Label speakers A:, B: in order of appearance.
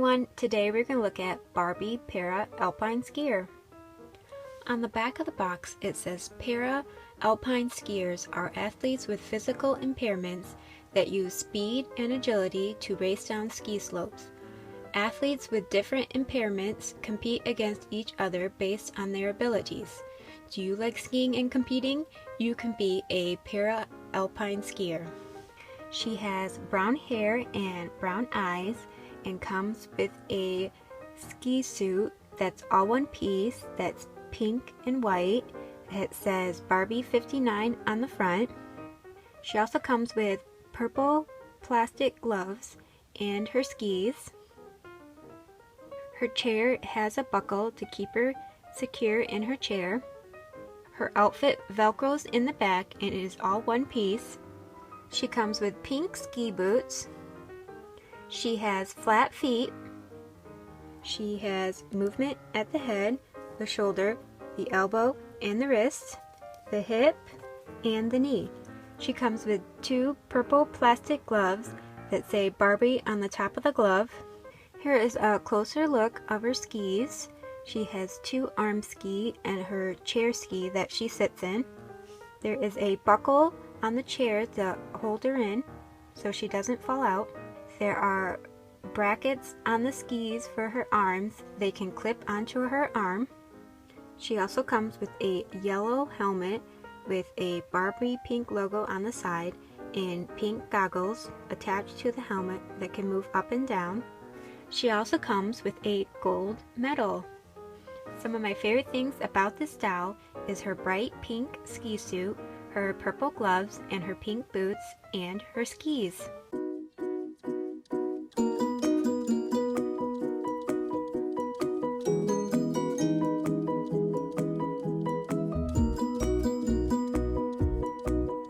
A: everyone, today we're going to look at Barbie Para Alpine Skier. On the back of the box it says Para Alpine Skiers are athletes with physical impairments that use speed and agility to race down ski slopes. Athletes with different impairments compete against each other based on their abilities. Do you like skiing and competing? You can be a Para Alpine Skier. She has brown hair and brown eyes and comes with a ski suit that's all one piece, that's pink and white. It says Barbie 59 on the front. She also comes with purple plastic gloves and her skis. Her chair has a buckle to keep her secure in her chair. Her outfit velcros in the back and is all one piece. She comes with pink ski boots. She has flat feet. She has movement at the head, the shoulder, the elbow and the wrist, the hip, and the knee. She comes with two purple plastic gloves that say Barbie on the top of the glove. Here is a closer look of her skis. She has two arm ski and her chair ski that she sits in. There is a buckle on the chair to hold her in so she doesn't fall out. There are brackets on the skis for her arms. They can clip onto her arm. She also comes with a yellow helmet with a Barbie pink logo on the side and pink goggles attached to the helmet that can move up and down. She also comes with a gold medal. Some of my favorite things about this doll is her bright pink ski suit, her purple gloves, and her pink boots, and her skis.